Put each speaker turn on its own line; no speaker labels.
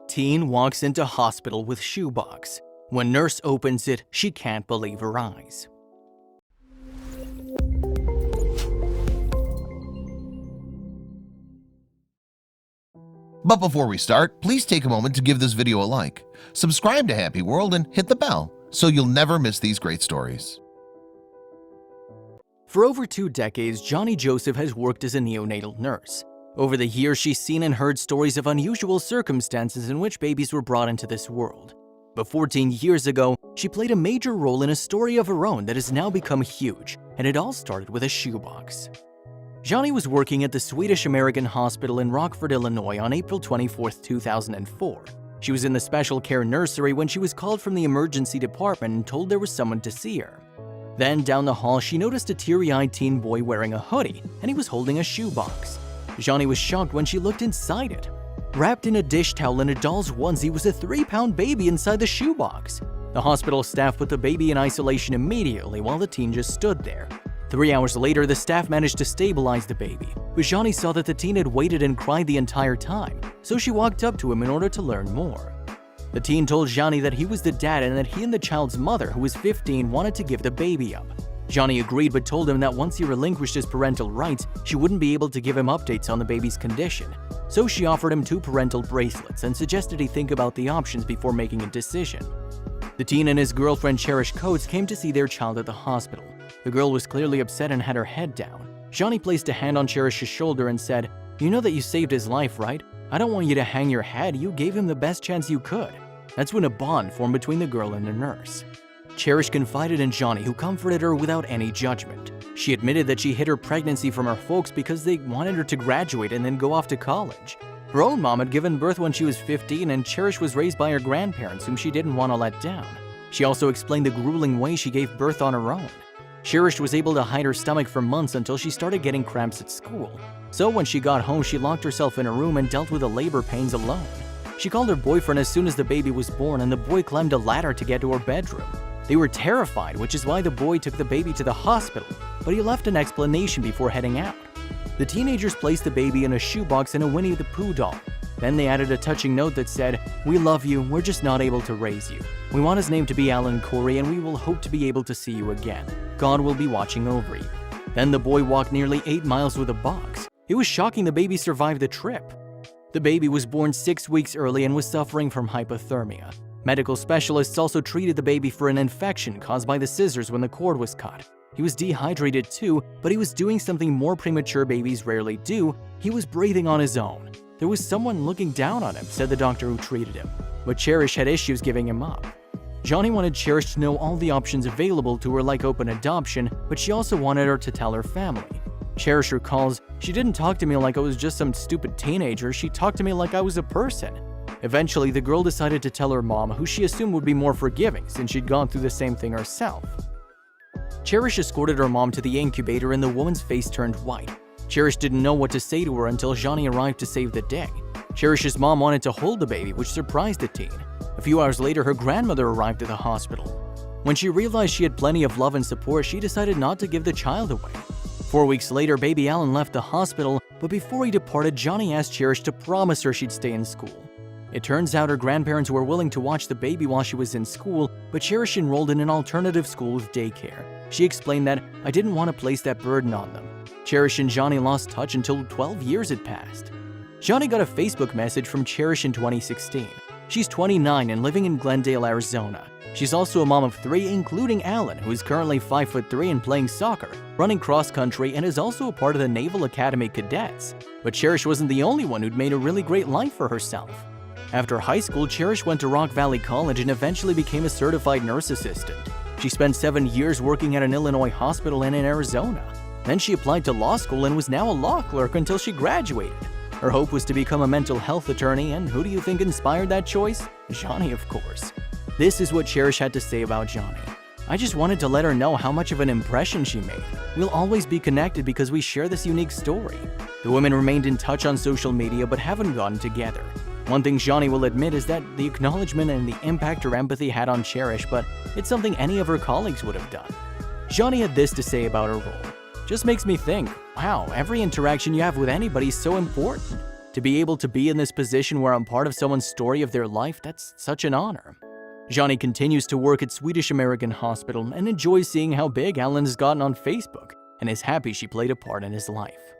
Teen walks into hospital with shoebox. When nurse opens it, she can't believe her eyes.
But before we start, please take a moment to give this video a like, subscribe to Happy World, and hit the bell so you'll never miss these great stories.
For over 2 decades, Johnny Joseph has worked as a neonatal nurse. Over the years, she's seen and heard stories of unusual circumstances in which babies were brought into this world. But 14 years ago, she played a major role in a story of her own that has now become huge, and it all started with a shoebox. Johnny was working at the Swedish-American Hospital in Rockford, Illinois on April 24, 2004. She was in the special care nursery when she was called from the emergency department and told there was someone to see her. Then, down the hall, she noticed a teary-eyed teen boy wearing a hoodie, and he was holding a shoebox. Johnny was shocked when she looked inside it. Wrapped in a dish towel and a doll's onesie was a 3-pound baby inside the shoebox. The hospital staff put the baby in isolation immediately while the teen just stood there. 3 hours later, the staff managed to stabilize the baby, but Johnny saw that the teen had waited and cried the entire time, so she walked up to him in order to learn more. The teen told Johnny that he was the dad and that he and the child's mother, who was 15, wanted to give the baby up. Johnny agreed but told him that once he relinquished his parental rights, she wouldn't be able to give him updates on the baby's condition. So she offered him 2 parental bracelets and suggested he think about the options before making a decision. The teen and his girlfriend Cherish Coates came to see their child at the hospital. The girl was clearly upset and had her head down. Johnny placed a hand on Cherish's shoulder and said, "You know that you saved his life, right? I don't want you to hang your head. You gave him the best chance you could." That's when a bond formed between the girl and the nurse. Cherish confided in Johnny, who comforted her without any judgment. She admitted that she hid her pregnancy from her folks because they wanted her to graduate and then go off to college. Her own mom had given birth when she was 15, and Cherish was raised by her grandparents, whom she didn't want to let down. She also explained the grueling way she gave birth on her own. Cherish was able to hide her stomach for months until she started getting cramps at school. So when she got home, she locked herself in a room and dealt with the labor pains alone. She called her boyfriend as soon as the baby was born, and the boy climbed a ladder to get to her bedroom. They were terrified, which is why the boy took the baby to the hospital, but he left an explanation before heading out. The teenagers placed the baby in a shoebox and a Winnie the Pooh doll. Then they added a touching note that said, "We love you, we're just not able to raise you. We want his name to be Alan Corey, and we will hope to be able to see you again. God will be watching over you." Then the boy walked nearly 8 miles with a box. It was shocking the baby survived the trip. The baby was born 6 weeks early and was suffering from hypothermia. Medical specialists also treated the baby for an infection caused by the scissors when the cord was cut. He was dehydrated too, but he was doing something more premature babies rarely do. He was breathing on his own. There was someone looking down on him, said the doctor who treated him, but Cherish had issues giving him up. Johnny wanted Cherish to know all the options available to her, like open adoption, but she also wanted her to tell her family. Cherish recalls, "She didn't talk to me like I was just some stupid teenager, she talked to me like I was a person." Eventually, the girl decided to tell her mom, who she assumed would be more forgiving since she'd gone through the same thing herself. Cherish escorted her mom to the incubator and the woman's face turned white. Cherish didn't know what to say to her until Johnny arrived to save the day. Cherish's mom wanted to hold the baby, which surprised the teen. A few hours later, her grandmother arrived at the hospital. When she realized she had plenty of love and support, she decided not to give the child away. 4 weeks later, baby Alan left the hospital, but before he departed, Johnny asked Cherish to promise her she'd stay in school. It turns out her grandparents were willing to watch the baby while she was in school, but Cherish enrolled in an alternative school with daycare. She explained that, "I didn't want to place that burden on them." Cherish and Johnny lost touch until 12 years had passed. Johnny got a Facebook message from Cherish in 2016. She's 29 and living in Glendale, Arizona. She's also a mom of 3, including Alan, who is currently 5'3" and playing soccer, running cross-country, and is also a part of the Naval Academy Cadets. But Cherish wasn't the only one who'd made a really great life for herself. After high school, Cherish went to Rock Valley College and eventually became a certified nurse assistant. She spent 7 years working at an Illinois hospital and in Arizona. Then she applied to law school and was now a law clerk until she graduated. Her hope was to become a mental health attorney, and who do you think inspired that choice? Johnny, of course. This is what Cherish had to say about Johnny. "I just wanted to let her know how much of an impression she made. We'll always be connected because we share this unique story." The women remained in touch on social media but haven't gotten together. One thing Johnny will admit is that the acknowledgement and the impact her empathy had on Cherish, but it's something any of her colleagues would have done. Johnny had this to say about her role. "Just makes me think, wow, every interaction you have with anybody is so important. To be able to be in this position where I'm part of someone's story of their life, that's such an honor. Johnny continues to work at Swedish American Hospital and enjoys seeing how big Ellen has gotten on Facebook and is happy she played a part in his life.